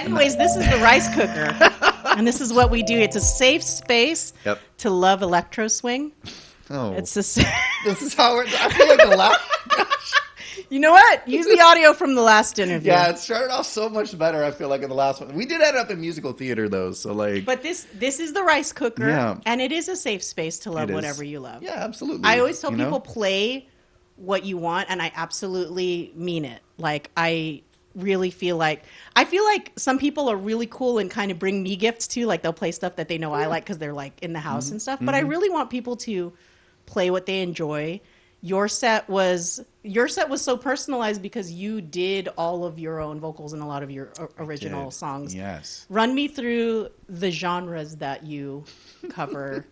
Anyways, this is the rice cooker. And this is what we do. It's a safe space to love electro swing. Oh. It's this is how I feel like the last... You know what? Use the audio from the last interview. Yeah, it started off so much better, I feel like, in the last one. We did end up in musical theater, though, so like... But this is the rice cooker, and it is a safe space to love whatever you love. Yeah, absolutely. I always tell people, play what you want, and I absolutely mean it. Like, I really feel like some people are really cool and kind of bring me gifts, too. Like, they'll play stuff that they know I like because they're, like, in the house and stuff. But I really want people to play what they enjoy. Your set was so personalized because you did all of your own vocals in a lot of your original songs. Yes. Run me through the genres that you cover.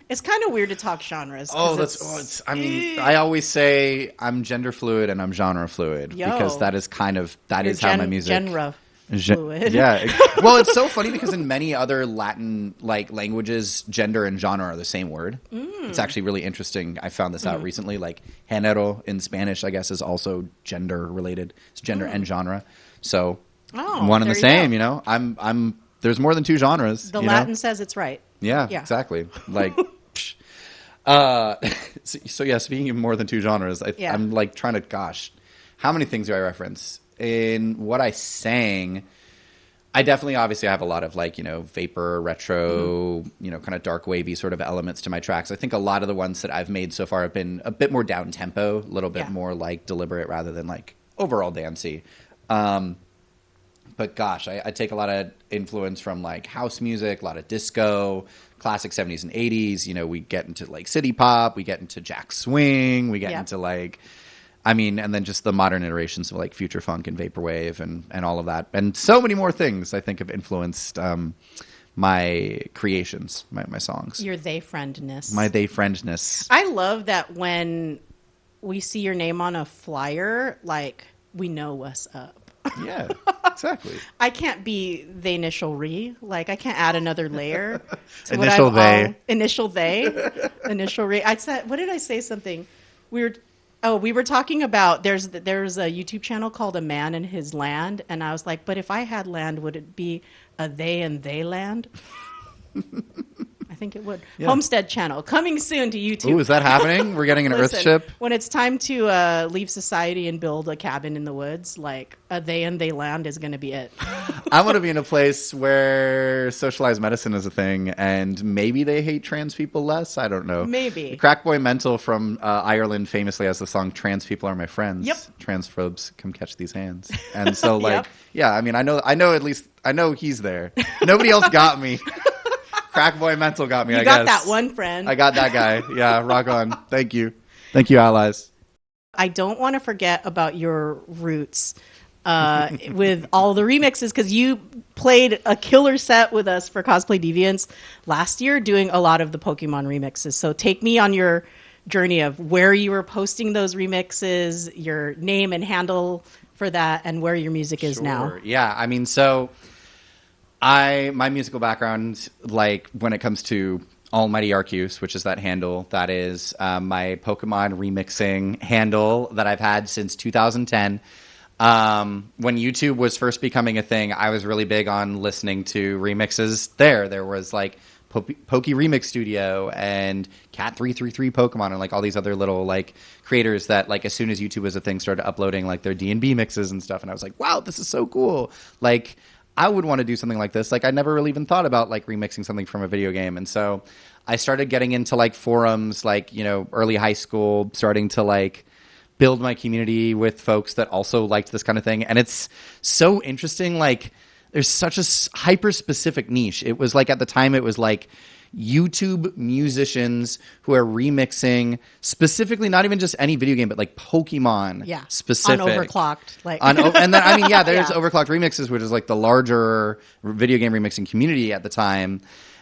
It's kind of weird to talk genres. I always say I'm gender fluid and I'm genre fluid because that is how my music. Genre fluid. Yeah. Well, it's so funny because in many other Latin languages, gender and genre are the same word. It's actually really interesting. I found this out recently. Like género in Spanish, I guess, is also gender related. It's gender and genre. So one and the same. I'm there's more than two genres. The Latin says it's right. Yeah. Exactly. Like. So yeah. Speaking of more than two genres, I'm like trying to. How many things do I reference? In what I sang, I definitely obviously have a lot of vapor, retro, kind of dark wavy sort of elements to my tracks. I think a lot of the ones that I've made so far have been a bit more down tempo, a little bit more deliberate rather than overall dancey. But gosh, I take a lot of influence from house music, a lot of disco, classic 70s and 80s. We get into city pop, we get into jack swing, we get into and then just the modern iterations of future funk and vaporwave and all of that. And so many more things I think have influenced my creations, my songs. Your theyfriendness. My theyfriendness. I love that when we see your name on a flyer, we know what's up. Yeah, exactly. I can't be the Initial Rhi. I can't add another layer to Initial they. Initial they. Initial Rhi. I said, what did I say? Something weird. Oh, we were talking about there's a YouTube channel called A Man and His Land, and I was like, but if I had land, would it be a they and they land? I think it would. Yeah. Homestead channel coming soon to YouTube. Ooh, is that happening? We're getting an Earthship? When it's time to leave society and build a cabin in the woods, a they and they land is going to be it. I want to be in a place where socialized medicine is a thing, and maybe they hate trans people less. I don't know. Maybe. Crackboy Mental from Ireland famously has the song "Trans People Are My Friends." Yep. Transphobes, come catch these hands. And so, yeah. I mean, I know he's there. Nobody else got me. Crackboy Mental got me, I guess. You got that one friend. I got that guy. Yeah, rock on. Thank you. Thank you, allies. I don't want to forget about your roots with all the remixes, because you played a killer set with us for Cosplay Deviants last year doing a lot of the Pokemon remixes. So take me on your journey of where you were posting those remixes, your name and handle for that, and where your music is now. Yeah, I mean, so... my musical background, when it comes to Almighty Arceus, which is that handle, that is my Pokemon remixing handle that I've had since 2010. When YouTube was first becoming a thing, I was really big on listening to remixes there. There was Poke Remix Studio and Cat333 Pokemon and all these other little creators that as soon as YouTube was a thing started uploading their D&B mixes and stuff. And I was like, wow, this is so cool. I would want to do something like this. I never really even thought about remixing something from a video game. And so I started getting into forums, early high school, starting to build my community with folks that also liked this kind of thing. And it's so interesting. There's such a hyper specific niche. It was at the time it was YouTube musicians who are remixing specifically, not even just any video game, but Pokemon specific. On Overclocked. And then, there's Overclocked remixes, which is the larger video game remixing community at the time.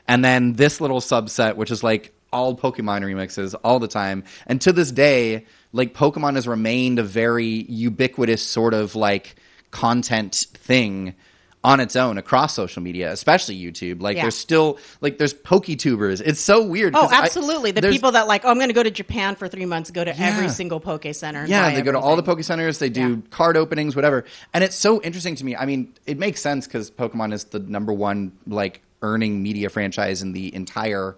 And then this little subset, which is all Pokemon remixes all the time. And to this day, Pokemon has remained a very ubiquitous sort of content thing on its own across social media, especially YouTube. Like there's still there's PokeTubers. It's so weird. Oh, absolutely. The people that I'm going to go to Japan for 3 months, go to every single Poke Center. And buy they go to all the Poke Centers. They do card openings, whatever. And it's so interesting to me. I mean, it makes sense because Pokemon is the number one earning media franchise in the entire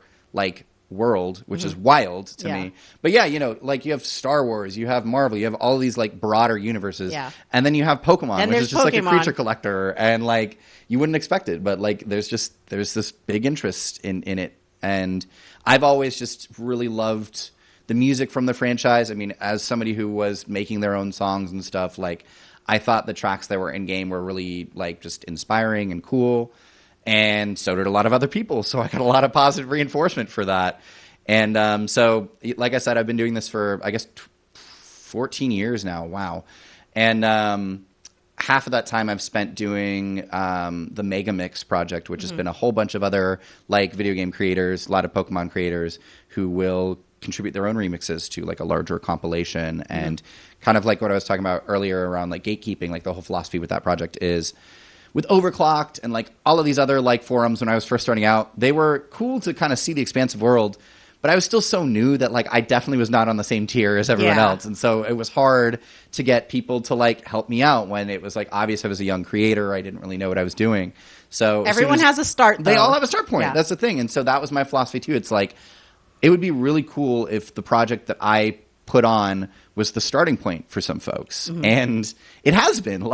world, which is wild to me. But you have Star Wars, you have Marvel, you have all these broader universes, and then you have Pokemon, and which is just a creature collector, and you wouldn't expect it, but there's this big interest in it. And I've always just really loved the music from the franchise. I mean, as somebody who was making their own songs and stuff, I thought the tracks that were in game were really just inspiring and cool. And so did a lot of other people. So I got a lot of positive reinforcement for that. And so, like I said, I've been doing this for, I guess, 14 years now. Wow. And half of that time I've spent doing the Mega Mix project, which has been a whole bunch of other video game creators, a lot of Pokemon creators who will contribute their own remixes to a larger compilation. And kind of like what I was talking about earlier around gatekeeping, the whole philosophy with that project is, with Overclocked and all of these other forums when I was first starting out, they were cool to kind of see the expansive world, but I was still so new that I definitely was not on the same tier as everyone else. And so it was hard to get people to help me out when it was obvious I was a young creator. I didn't really know what I was doing. So everyone has a start, though. They all have a start point. Yeah. That's the thing. And so that was my philosophy too. It's it would be really cool if the project that I put on was the starting point for some folks. And it has been.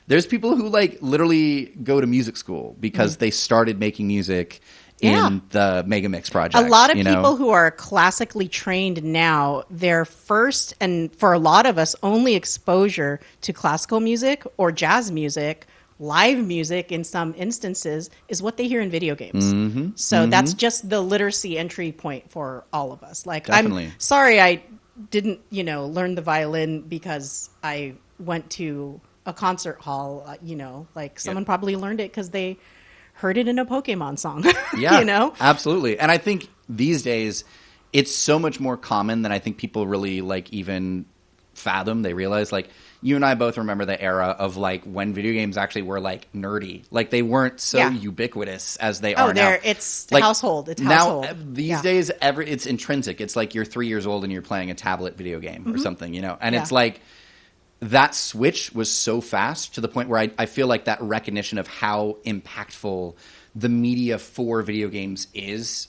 There's people who literally go to music school because they started making music in the Mega Mix project. A lot of people who are classically trained now, their first, and for a lot of us, only exposure to classical music or jazz music, live music in some instances, is what they hear in video games. So that's just the literacy entry point for all of us. Definitely. I'm sorry I didn't, learn the violin because I went to a concert hall, someone probably learned it because they heard it in a Pokemon song. Absolutely. And I think these days it's so much more common than I think people really even fathom. They realize you and I both remember the era of when video games actually were nerdy. They weren't so ubiquitous as they are now. It's household. It's household. Now these days it's intrinsic. It's you're 3 years old and you're playing a tablet video game or something, and it's that switch was so fast to the point where I feel that recognition of how impactful the media for video games is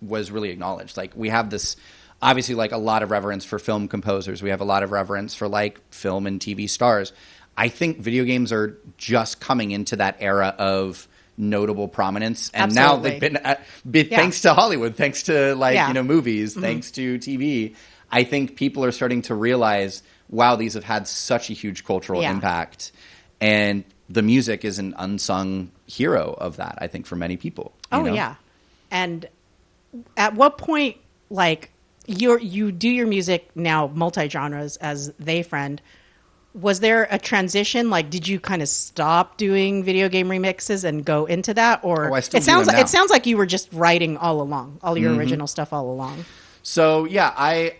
was really acknowledged. We have this obviously a lot of reverence for film composers. We have a lot of reverence for film and TV stars. I think video games are just coming into that era of notable prominence, and now they've been thanks to Hollywood, thanks to movies, thanks to TV. I think people are starting to realize, wow, these have had such a huge cultural impact, and the music is an unsung hero of that, I think, for many people. And at what point you do your music now multi-genres as theyfriend, was there a transition? Did you kind of stop doing video game remixes and go into that, or I still do them now. It sounds like you were just writing all along, all your original stuff all along. So I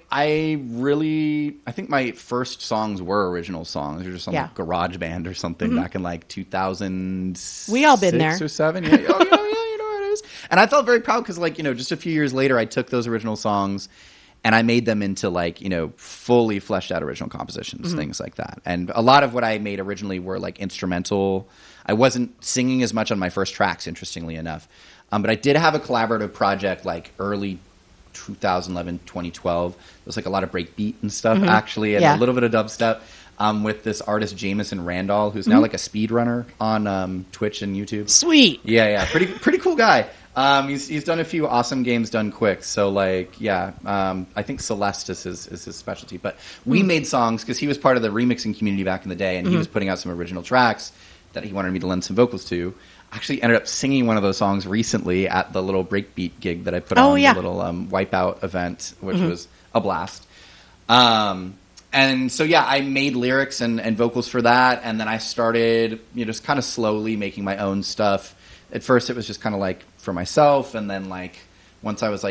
think my first songs were original songs. They were just on GarageBand or something back in 2006. We all been there. Or 7. Yeah. You know how it is. And I felt very proud because just a few years later, I took those original songs and I made them into fully fleshed out original compositions, things like that. And a lot of what I made originally were instrumental. I wasn't singing as much on my first tracks, interestingly enough. But I did have a collaborative project early 2011, 2012. It was a lot of breakbeat and stuff, actually, and a little bit of dubstep with this artist, Jameson Randall, who's now a speedrunner on Twitch and YouTube. Sweet. Yeah. Pretty cool guy. He's done a few awesome games done quick. So I think Celeste is his specialty. But we made songs because he was part of the remixing community back in the day, and he was putting out some original tracks that he wanted me to lend some vocals to. I actually ended up singing one of those songs recently at the little breakbeat gig that I put on, the little Wipeout event, which was a blast. And so, I made lyrics and vocals for that, and then I started, just kind of slowly making my own stuff. At first, it was just kind of for myself, and then once I was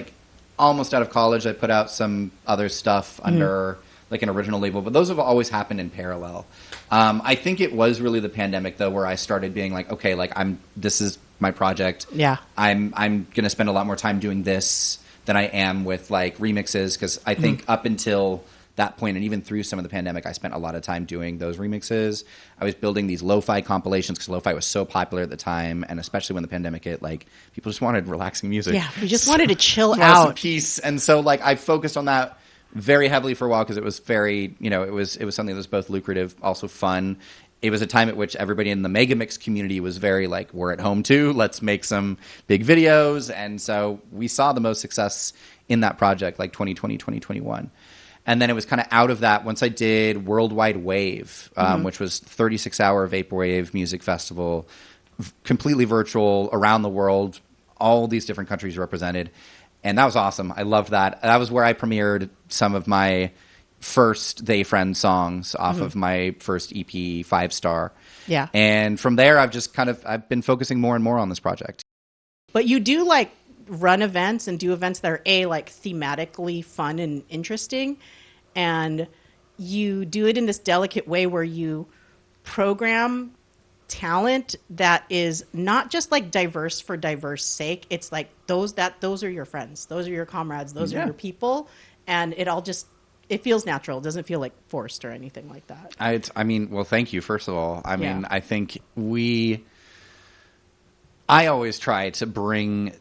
almost out of college, I put out some other stuff under like an original label, but those have always happened in parallel. I think it was really the pandemic though, where I started being like, okay, like this is my project. Yeah. I'm going to spend a lot more time doing this than I am with like remixes. Cause I think up until that point, and even through some of the pandemic, I spent a lot of time doing those remixes. I was building these lo-fi compilations because lo-fi was so popular at the time, and especially when the pandemic hit, like people just wanted relaxing music. Yeah, we just wanted to chill wanted out, some peace, and so like I focused on that very heavily for a while because it was very, it was something that was both lucrative, also fun. It was a time at which everybody in the Megamix community was very like, we're at home too, let's make some big videos, and so we saw the most success in that project, like 2020, 2021. And then it was kind of out of that once I did Worldwide Wave, which was 36-hour Vaporwave music festival, completely virtual, around the world, all these different countries represented. And that was awesome. I loved that. That was where I premiered some of my first theyfriend songs off of my first EP, 5-star. Yeah. And from there, I've been focusing more and more on this project. But you do like run events and do events that are like thematically fun and interesting, and you do it in this delicate way where you program talent that is not just like diverse for diverse sake. It's like those are your friends, those are your comrades, those are your people, and it feels natural. It doesn't feel like forced or anything like that. I mean, well, thank you, first of all. I mean, I think I always try to bring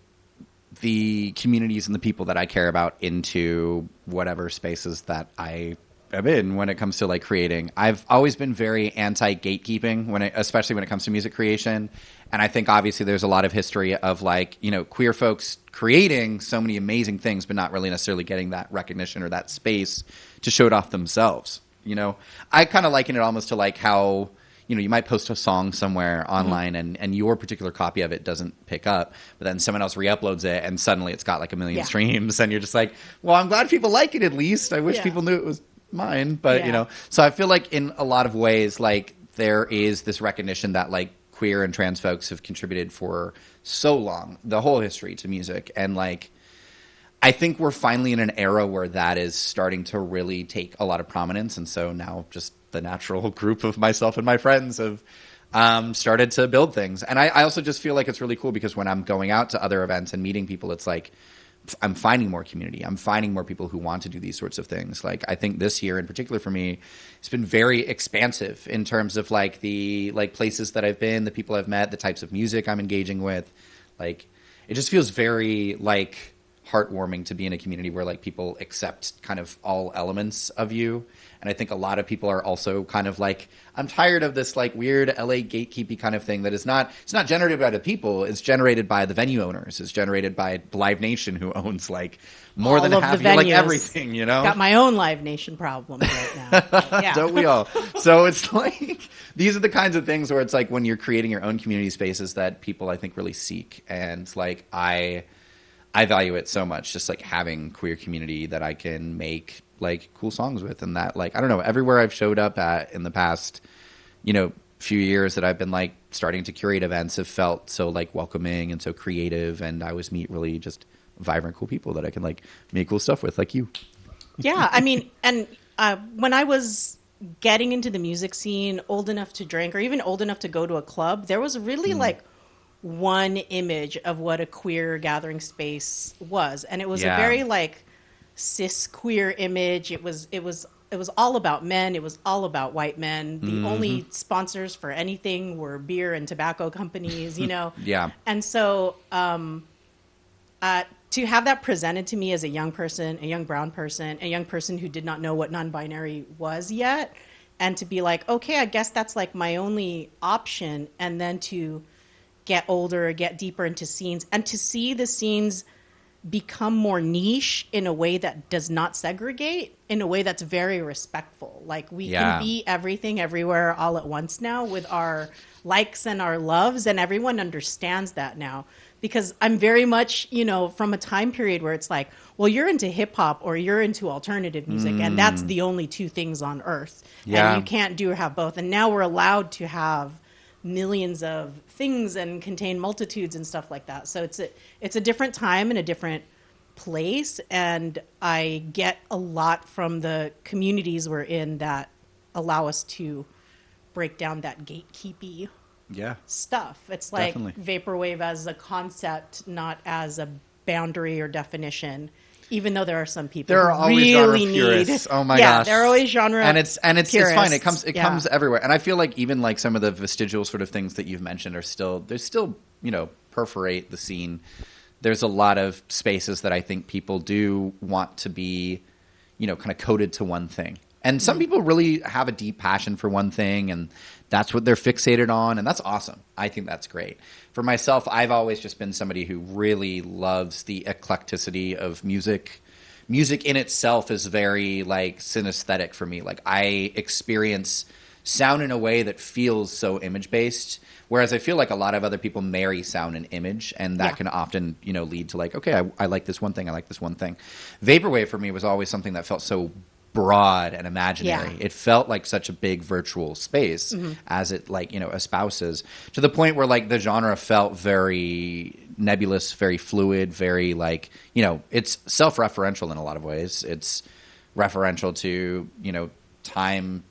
the communities and the people that I care about into whatever spaces that I am in when it comes to like creating. I've always been very anti-gatekeeping especially when it comes to music creation. And I think obviously there's a lot of history of like, queer folks creating so many amazing things, but not really necessarily getting that recognition or that space to show it off themselves. I kind of liken it almost to like how, you might post a song somewhere online and your particular copy of it doesn't pick up, but then someone else re-uploads it and suddenly it's got like 1 million streams, and you're just like, well, I'm glad people like it at least. I wish people knew it was mine. But, so I feel like in a lot of ways, like there is this recognition that like queer and trans folks have contributed for so long, the whole history to music. And like, I think we're finally in an era where that is starting to really take a lot of prominence. And so now just the natural group of myself and my friends have started to build things. And I also just feel like it's really cool because when I'm going out to other events and meeting people, it's like I'm finding more community. I'm finding more people who want to do these sorts of things. Like I think this year in particular for me, it's been very expansive in terms of like the like places that I've been, the people I've met, the types of music I'm engaging with. Like it just feels very like heartwarming to be in a community where like people accept kind of all elements of you. And I think a lot of people are also kind of like, I'm tired of this like weird LA gatekeepy kind of thing that it's not generated by the people. It's generated by the venue owners. It's generated by Live Nation, who owns like more than half, like everything, Got my own Live Nation problems right now. Yeah. Don't we all? So it's like, these are the kinds of things where it's like when you're creating your own community spaces that people I think really seek. And like, I value it so much, just like having queer community that I can make like cool songs with, and that like I don't know, everywhere I've showed up at in the past few years that I've been like starting to curate events have felt so like welcoming and so creative, and I always meet really just vibrant cool people that I can like make cool stuff with, like you. Yeah, I mean, and when I was getting into the music scene, old enough to drink or even old enough to go to a club, there was really like one image of what a queer gathering space was, and it was a very like cis queer image. It was all about men. It was all about white men. The only sponsors for anything were beer and tobacco companies, Yeah. And so to have that presented to me as a young person, a young brown person, a young person who did not know what non-binary was yet, and to be like, okay, I guess that's like my only option, and then to get older, get deeper into scenes, and to see the scenes become more niche in a way that does not segregate, in a way that's very respectful. Like we can be everything everywhere all at once now with our likes and our loves, and everyone understands that now. Because I'm very much, from a time period where it's like, well, you're into hip hop or you're into alternative music, and that's the only two things on earth. Yeah. And you can't do or have both. And now we're allowed to have millions of things and contain multitudes and stuff like that. So it's a different time and a different place, and I get a lot from the communities we're in that allow us to break down that gatekeepy stuff. It's like vaporwave as a concept, not as a boundary or definition. Even though there are some people there are who always really genre purists. need, oh my gosh, there are always genre, and it's purists. fine. It comes everywhere, and I feel like even like some of the vestigial sort of things that you've mentioned are still perforate the scene. There's a lot of spaces that I think people do want to be, kind of coded to one thing, and some people really have a deep passion for one thing, and that's what they're fixated on, and that's awesome. I think that's great. For myself, I've always just been somebody who really loves the eclecticity of music. Music in itself is very like synesthetic for me. Like I experience sound in a way that feels so image-based, whereas I feel like a lot of other people marry sound and image, and that can often, lead to like, okay, I like this one thing, I like this one thing. Vaporwave for me was always something that felt so broad and imaginary. It felt like such a big virtual space as it espouses, to the point where like the genre felt very nebulous, very fluid, very like, it's self-referential in a lot of ways. It's referential to, time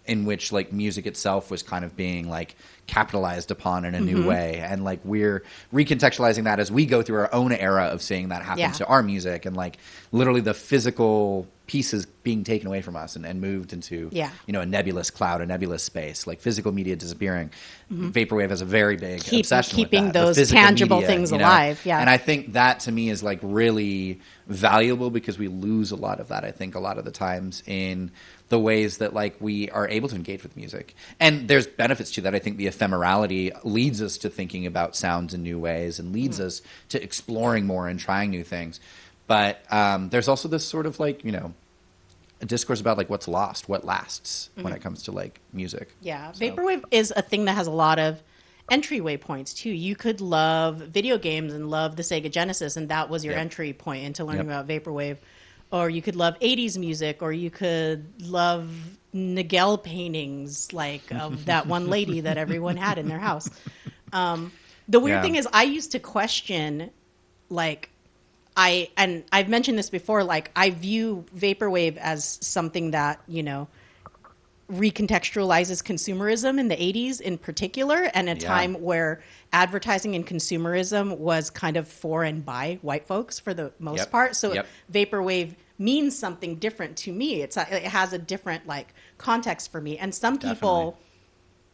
in which like music itself was kind of being like capitalized upon in a new way, and like we're recontextualizing that as we go through our own era of seeing that happen to our music, and like literally the physical pieces being taken away from us and moved into a nebulous cloud, a nebulous space, like physical media disappearing. Vaporwave has a very big obsession keeping with that, those tangible media, things alive. And I think that to me is like really valuable, because we lose a lot of that, I think, a lot of the times in the ways that like we are able to engage with music. And there's benefits to that. I think the ephemerality leads us to thinking about sounds in new ways, and leads us to exploring more and trying new things. But there's also this sort of like, a discourse about like what's lost, what lasts when it comes to like music. Yeah. So. Vaporwave is a thing that has a lot of entryway points too. You could love video games and love the Sega Genesis, and that was your entry point into learning about Vaporwave. Or you could love 80s music, or you could love Nagel paintings like of that one lady that everyone had in their house. The weird thing is I used to question like I've mentioned this before, like I view Vaporwave as something that, recontextualizes consumerism in the 80s in particular, and a time where advertising and consumerism was kind of for and by white folks for the most part. So Vaporwave means something different to me. It has a different like context for me. And some people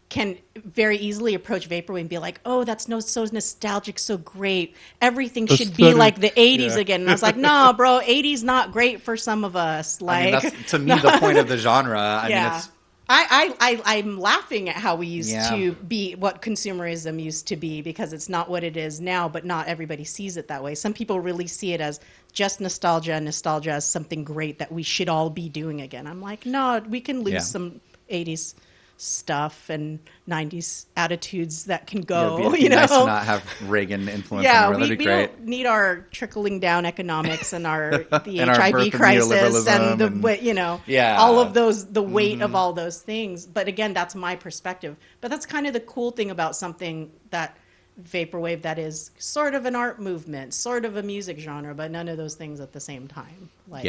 can very easily approach Vaporwave and be like, oh, that's so nostalgic, so great. Everything should be like the 80s again. And I was like, no, bro, 80s not great for some of us. Like, that's, to me, the point of the genre. I mean, it's... I'm laughing at how we used to be, what consumerism used to be, because it's not what it is now, but not everybody sees it that way. Some people really see it as just nostalgia, and nostalgia as something great that we should all be doing again. I'm like, no, we can lose some 80s stuff and 90s attitudes that can go. It'd be nice to not have Reagan influence. We don't need our trickling down economics and the and HIV crisis and all of those, the weight of all those things. But again, that's my perspective. But that's kind of the cool thing about something that Vaporwave, that is sort of an art movement, sort of a music genre, but none of those things at the same time. Like,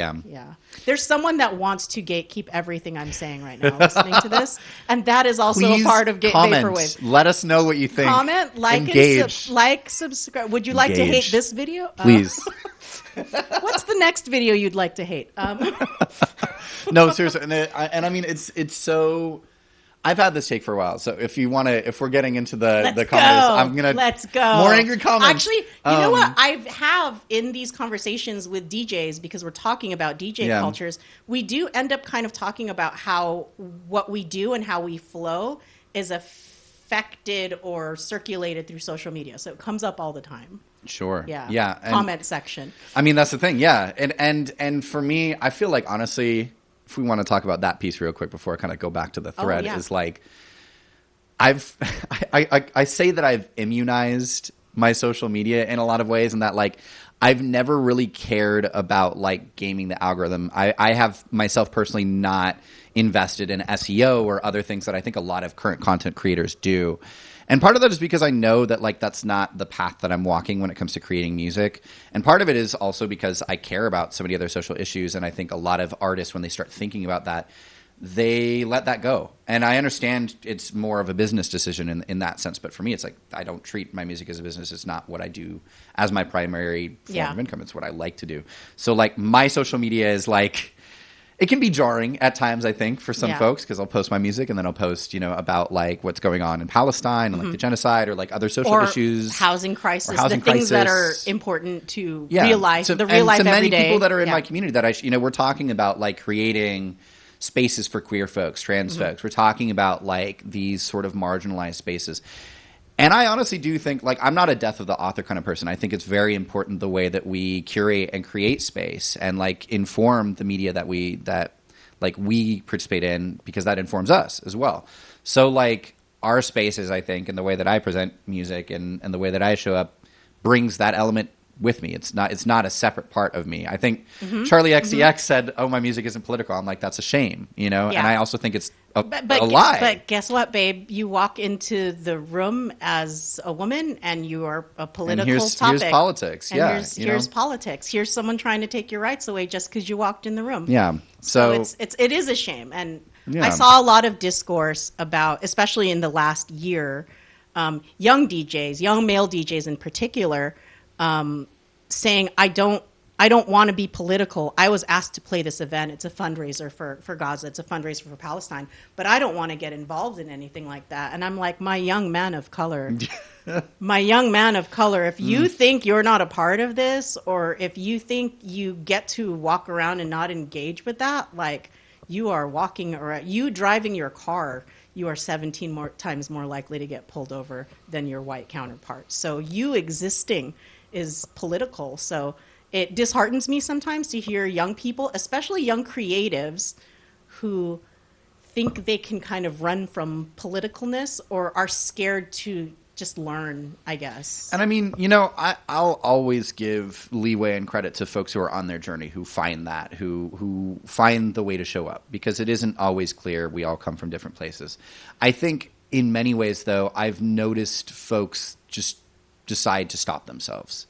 there's someone that wants to gatekeep everything I'm saying right now listening to this, and that is also a part of Vaporwave. Let us know what you think. Comment, like, subscribe. Would you like to hate this video? Please. What's the next video you'd like to hate? No, seriously, and I mean it's so. I've had this take for a while, so if we're getting into the comments, let's go. More angry comments. Actually, you know what? I have in these conversations with DJs, because we're talking about DJ cultures, we do end up kind of talking about how what we do and how we flow is affected or circulated through social media. So it comes up all the time. Sure. Yeah. Comment section. I mean, that's the thing. Yeah. And for me, I feel like honestly, if we want to talk about that piece real quick before I kind of go back to the thread, is like I say that I've immunized my social media in a lot of ways, and that like I've never really cared about like gaming the algorithm. I have myself personally not invested in SEO or other things that I think a lot of current content creators do. And part of that is because I know that like that's not the path that I'm walking when it comes to creating music. And part of it is also because I care about so many other social issues. And I think a lot of artists, when they start thinking about that, they let that go. And I understand it's more of a business decision in that sense. But for me, it's like I don't treat my music as a business. It's not what I do as my primary form of income. It's what I like to do. So like my social media is like, it can be jarring at times, I think, for some folks, because I'll post my music and then I'll post, about like what's going on in Palestine and like the genocide or like other social issues, housing crisis, the things that are important to realize, to many people that are in my community that we're talking about like creating spaces for queer folks, trans folks. We're talking about like these sort of marginalized spaces. And I honestly do think, like, I'm not a death of the author kind of person. I think it's very important the way that we curate and create space and, like, inform the media that we participate in, because that informs us as well. So, like, our spaces, I think, and the way that I present music and the way that I show up brings that element with me. It's not a separate part of me. I think Charlie XCX said, "Oh, my music isn't political." I'm like, that's a shame, And I also think it's a lie. But guess what, babe? You walk into the room as a woman, and you are a political topic. Here's politics. And here's politics. Here's someone trying to take your rights away just because you walked in the room. Yeah. So it is a shame, and I saw a lot of discourse about, especially in the last year, young DJs, young male DJs in particular. Saying, I don't want to be political. I was asked to play this event. It's a fundraiser for Gaza. It's a fundraiser for Palestine. But I don't want to get involved in anything like that. And I'm like, my young man of color, if you think you're not a part of this, or if you think you get to walk around and not engage with that, like, you are walking around, you driving your car, you are 17 more times more likely to get pulled over than your white counterpart. So you existing is political. So it disheartens me sometimes to hear young people, especially young creatives, who think they can kind of run from politicalness or are scared to just learn, I guess. And I mean, I'll always give leeway and credit to folks who are on their journey, who find that, who find the way to show up, because it isn't always clear. We all come from different places. I think in many ways, though, I've noticed folks just decide to stop themselves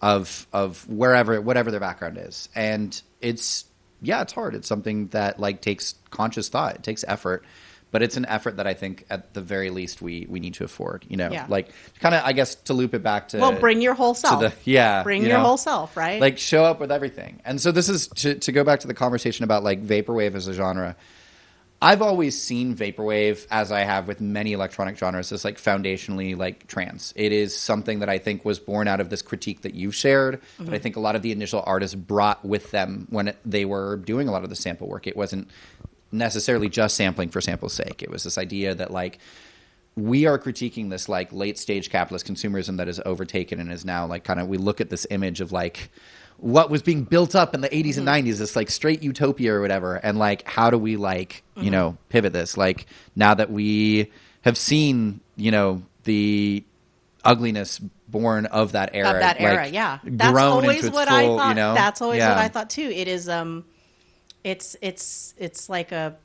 of whatever their background is. And it's hard. It's something that like takes conscious thought. It takes effort, but it's an effort that I think at the very least we need to afford, like kind of, I guess, to loop it back to, bring your whole self, bring your whole self, right? Like show up with everything. And so this is to go back to the conversation about like Vaporwave as a genre. I've always seen Vaporwave, as I have with many electronic genres, as like foundationally like trans. It is something that I think was born out of this critique that you've shared, but I think a lot of the initial artists brought with them when they were doing a lot of the sample work. It wasn't necessarily just sampling for sample's sake. It was this idea that like we are critiquing this like late stage capitalist consumerism that is overtaken and is now like kind of, we look at this image of like what was being built up in the 80s and 90s, this like straight utopia or whatever. And like, how do we like, pivot this? Like now that we have seen, the ugliness born of that era. Of that era, yeah. That's always what I thought. That's always what I thought too. It is, it's like a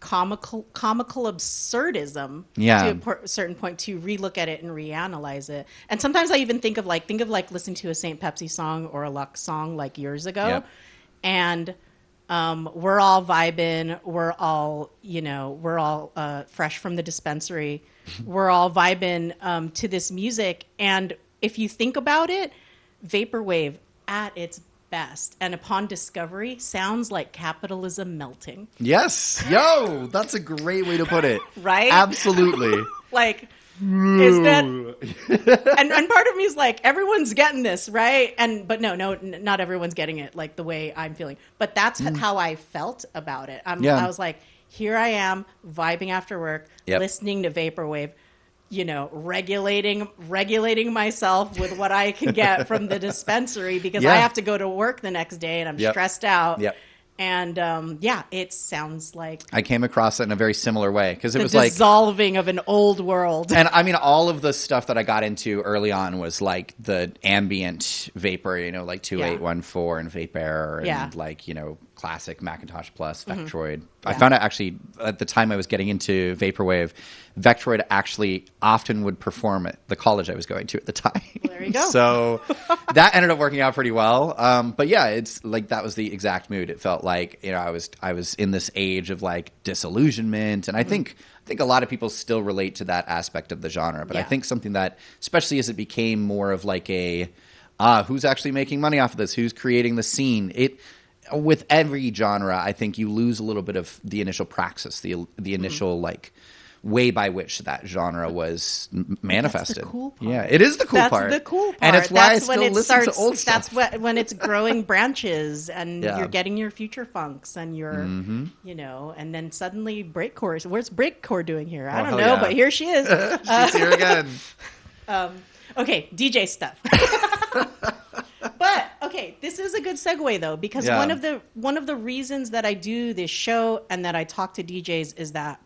comical absurdism to a certain point, to relook at it and reanalyze it. And sometimes I even think of like listening to a Saint Pepsi song or a Lux song like years ago, and we're all vibing, we're all fresh from the dispensary, we're all vibing to this music. And if you think about it, Vaporwave at its best, and upon discovery, sounds like capitalism melting. Yes. Yo, that's a great way to put it. Right? Absolutely. Like, is that... and part of me is like, everyone's getting this, right? But no, not everyone's getting it like the way I'm feeling. But that's how I felt about it. I was like, here I am, vibing after work, listening to Vaporwave, regulating myself with what I can get from the dispensary, because I have to go to work the next day and I'm stressed out. Yep. And it sounds like I came across it in a very similar way, because it was like dissolving of an old world. And I mean, all of the stuff that I got into early on was like the ambient vapor, like 2814 and Vape Air and like, classic Macintosh Plus, Vectroid. Yeah. I found out actually at the time I was getting into Vaporwave, Vectroid actually often would perform at the college I was going to at the time. Well, there you go. So that ended up working out pretty well. But yeah, it's like that was the exact mood. It felt like, you know, I was in this age of like disillusionment, and I think a lot of people still relate to that aspect of the genre. But I think something that, especially as it became more of like a who's actually making money off of this? Who's creating the scene? With every genre, I think you lose a little bit of the initial praxis, the initial like way by which that genre was manifested. That's the cool part. Yeah, it is the cool part. That's the cool part. And it's why that's I still listen to old stuff. That's when it's growing branches and you're getting your future funks and you're, you know, and then suddenly breakcore. Where's breakcore doing here? I don't know, but here she is. She's here again. Okay, DJ stuff. But okay, this is a good segue though, because one of the reasons that I do this show and that I talk to DJs is that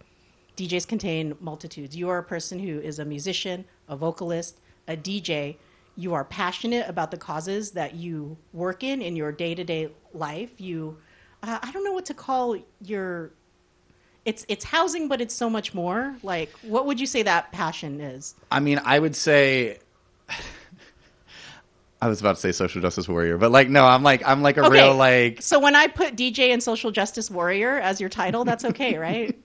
DJs contain multitudes. You are a person who is a musician, a vocalist, a DJ. You are passionate about the causes that you work in your day-to-day life. You, I don't know what to call your. It's housing, but it's so much more. Like, what would you say that passion is? I mean, I would say. I was about to say social justice warrior, but like, no, I'm like a real like. So when I put DJ and social justice warrior as your title, that's okay, right?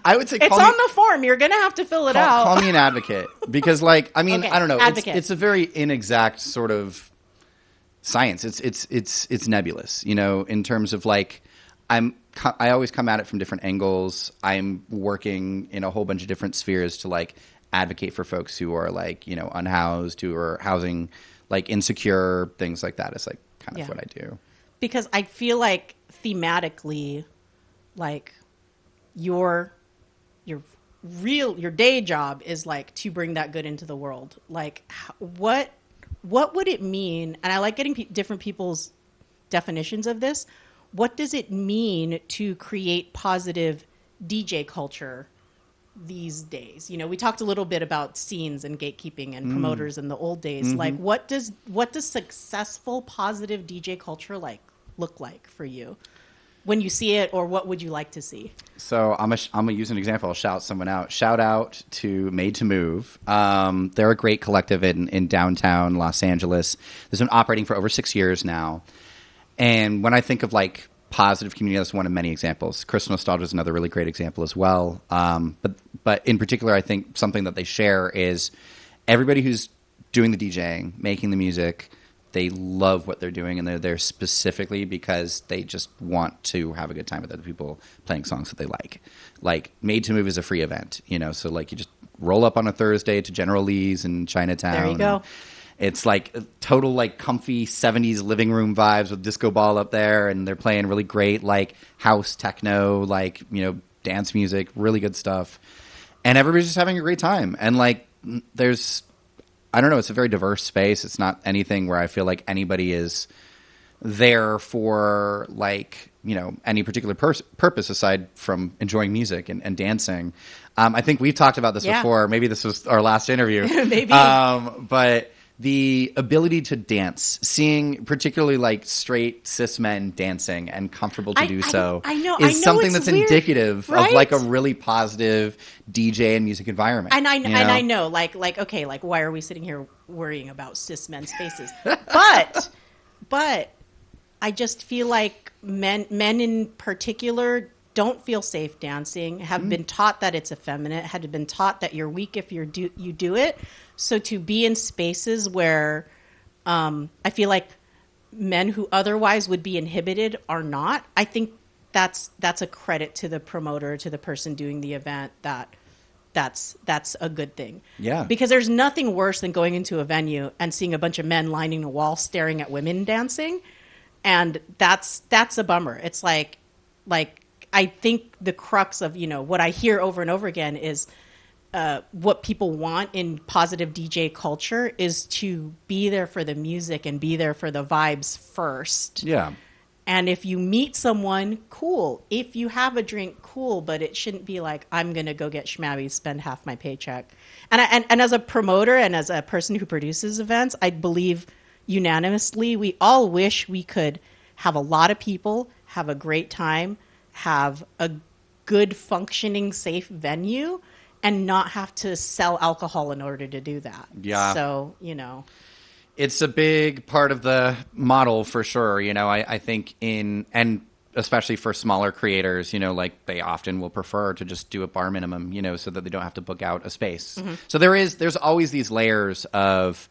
I would say it's on the form. You're gonna have to fill it out. Call me an advocate because, like, I mean, I don't know. Advocate. It's a very inexact sort of science. It's nebulous, you know, in terms of like, I always come at it from different angles. I'm working in a whole bunch of different spheres to like advocate for folks who are like, you know, unhoused, who are housing like insecure, things like that is like kind of what I do. Because I feel like thematically, like your day job is like to bring that good into the world. Like what would it mean? And I like getting different people's definitions of this. What does it mean to create positive DJ culture these days? You know, we talked a little bit about scenes and gatekeeping and promoters in the old days. Like what does successful positive DJ culture like look like for you when you see it, or what would you like to see? So I'm gonna use an example. I'll shout someone out. Shout out to Made to Move. They're a great collective in downtown Los Angeles. They've been operating for over 6 years now. And when I think of like positive community, that's one of many examples. Crystal Nostalgia is another really great example as well. But in particular, I think something that they share is everybody who's doing the DJing, making the music, they love what they're doing, and they're there specifically because they just want to have a good time with other people playing songs that they like. Like Made to Move is a free event, you know, so like you just roll up on a Thursday to General Lee's in Chinatown. There you go. It's like total like comfy 70s living room vibes with disco ball up there, and they're playing really great like house techno, like, you know, dance music, really good stuff. And everybody's just having a great time. And like there's, I don't know, it's a very diverse space. It's not anything where I feel like anybody is there for like, you know, any particular purpose aside from enjoying music and dancing. I think we've talked about this before. Maybe this was our last interview. Maybe. But the ability to dance, seeing particularly like straight cis men dancing and comfortable to do so, is something that's weird, indicative of like a really positive DJ and music environment. And I know, like okay, like why are we sitting here worrying about cis men's faces? But I just feel like men in particular don't feel safe dancing, have been taught that it's effeminate, had been taught that you're weak if you do it. So to be in spaces where I feel like men who otherwise would be inhibited are not, I think that's a credit to the promoter, to the person doing the event, that's a good thing. Yeah. Because there's nothing worse than going into a venue and seeing a bunch of men lining a wall staring at women dancing. And that's a bummer. It's like I think the crux of, you know, what I hear over and over again is what people want in positive DJ culture is to be there for the music and be there for the vibes first. Yeah. And if you meet someone, cool. If you have a drink, cool. But it shouldn't be like, I'm going to go get schmabby, spend half my paycheck. And as a promoter and as a person who produces events, I believe unanimously we all wish we could have a lot of people have a great time, have a good functioning, safe venue, and not have to sell alcohol in order to do that. Yeah. So, It's a big part of the model for sure. I think and especially for smaller creators, like they often will prefer to just do a bar minimum, so that they don't have to book out a space. Mm-hmm. So there's always these layers of,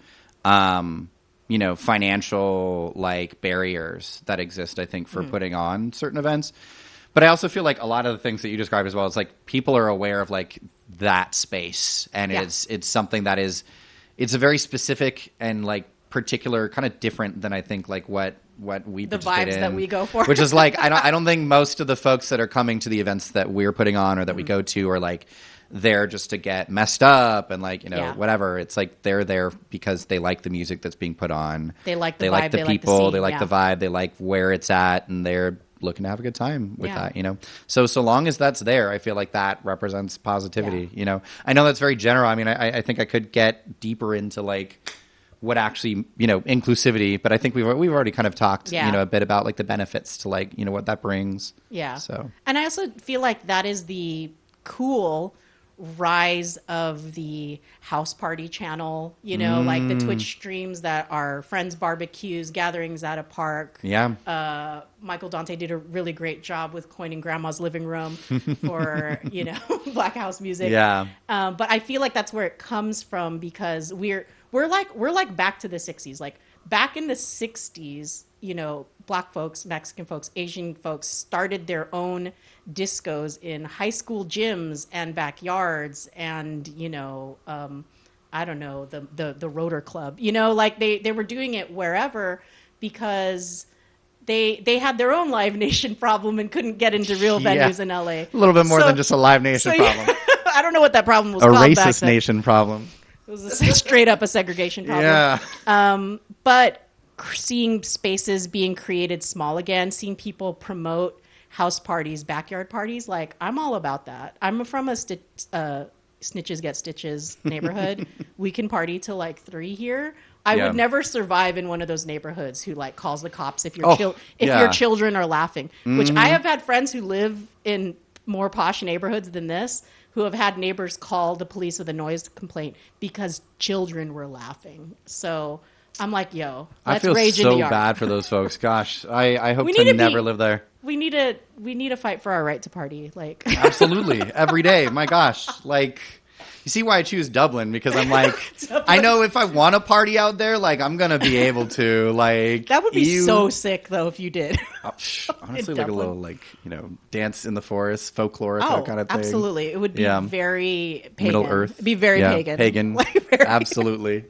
financial like barriers that exist, I think, for putting on certain events. But I also feel like a lot of the things that you described as well, it's like people are aware of like that space, and it's something that is, it's a very specific and like particular, kind of different than I think like what we the participate vibes in, that we go for, which is like I don't think most of the folks that are coming to the events that we're putting on or that we go to are like there just to get messed up and like whatever. It's like they're there because they like the music that's being put on. They like the vibe, like the people, scene, they like the vibe, they like where it's at, and they're looking to have a good time with that, So long as that's there, I feel like that represents positivity. I know that's very general. I mean, I think I could get deeper into like what actually, inclusivity, but I think we've already kind of talked, a bit about like the benefits to like, what that brings. Yeah. So, and I also feel like that is the cool rise of the house party channel, like the Twitch streams that are friends barbecues, gatherings at a park. Yeah. Michael Dante did a really great job with coining grandma's living room for, Black House music. Yeah. But I feel like that's where it comes from, because we're like back to the 60s. Like back in the 60s, Black folks, Mexican folks, Asian folks started their own discos in high school gyms and backyards, and I don't know, the Rotor Club. Like they were doing it wherever, because they had their own Live Nation problem and couldn't get into real venues in LA. A little bit more than just a Live Nation problem. I don't know what that problem was a called back then. Racist nation problem. It was straight up a segregation problem. Yeah. But seeing spaces being created small again, seeing people promote house parties, backyard parties, like I'm all about that. I'm from a snitches get stitches neighborhood. We can party till like 3 here. I would never survive in one of those neighborhoods who like calls the cops if your children are laughing. Which I have had friends who live in more posh neighborhoods than this, who have had neighbors call the police with a noise complaint because children were laughing. So I'm like, let's rage in the yard. I feel so bad for those folks. Gosh, I hope to never live there. We need to fight for our right to party. Like absolutely every day. My gosh, like. You see why I choose Dublin, because I'm like, I know if I want to party out there, like I'm going to be able to, like. That would be so sick, though, if you did. Honestly, like a little, like, dance in the forest, folklore, that kind of thing. Absolutely. It would be very pagan. Middle Earth. It'd be very pagan. Pagan. Absolutely.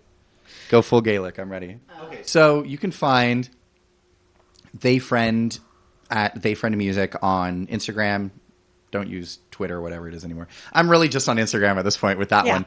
Go full Gaelic. I'm ready. Okay. So you can find theyfriend at theyfriend music on Instagram. Don't use Twitter or whatever it is anymore. I'm really just on Instagram at this point with that one.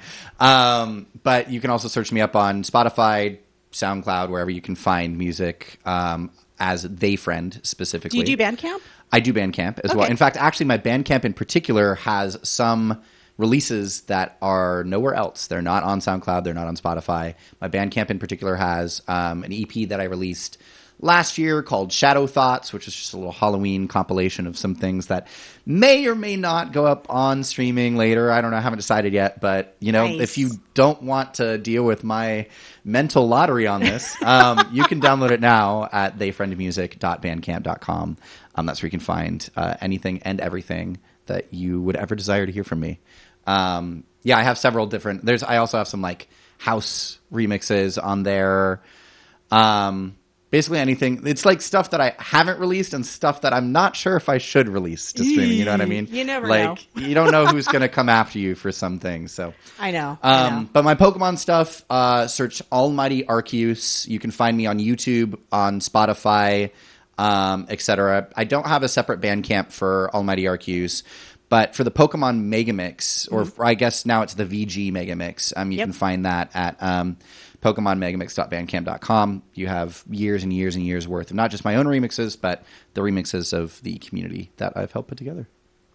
But you can also search me up on Spotify, SoundCloud, wherever you can find music as theyfriend specifically. Do you do Bandcamp? I do Bandcamp as well. In fact, actually, my Bandcamp in particular has some releases that are nowhere else. They're not on SoundCloud. They're not on Spotify. My Bandcamp in particular has an EP that I released last year called Shadow Thoughts, which is just a little Halloween compilation of some things that may or may not go up on streaming later. I don't know. I haven't decided yet. But, if you don't want to deal with my mental lottery on this, you can download it now at theyfriendmusic.bandcamp.com. That's where you can find anything and everything that you would ever desire to hear from me. I have several different... I also have some, like, house remixes on there. Basically anything. It's like stuff that I haven't released and stuff that I'm not sure if I should release to streaming. You know what I mean? You never know. You don't know who's going to come after you for some things. So I know. But my Pokemon stuff, search Almighty Arceus. You can find me on YouTube, on Spotify, etc. I don't have a separate Bandcamp for Almighty Arceus. But for the Pokemon Megamix, or I guess now it's the VG Megamix, you can find that at PokemonMegamix.bandcamp.com. You have years and years and years worth of not just my own remixes, but the remixes of the community that I've helped put together.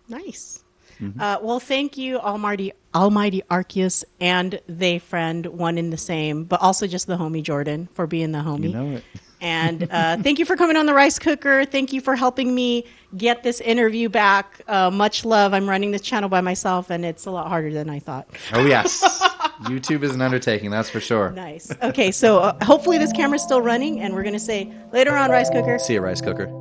Nice. Well, thank you, Almighty Arceus and theyfriend, one in the same, but also just the homie Jordan for being the homie. You know it. And thank you for coming on the rice cooker. Thank you for helping me get this interview back. Much love. I'm running this channel by myself, and it's a lot harder than I thought. Oh, yes. YouTube is an undertaking, that's for sure. Nice. Okay, so hopefully this camera's still running, and we're going to say later on, rice cooker. See you, rice cooker.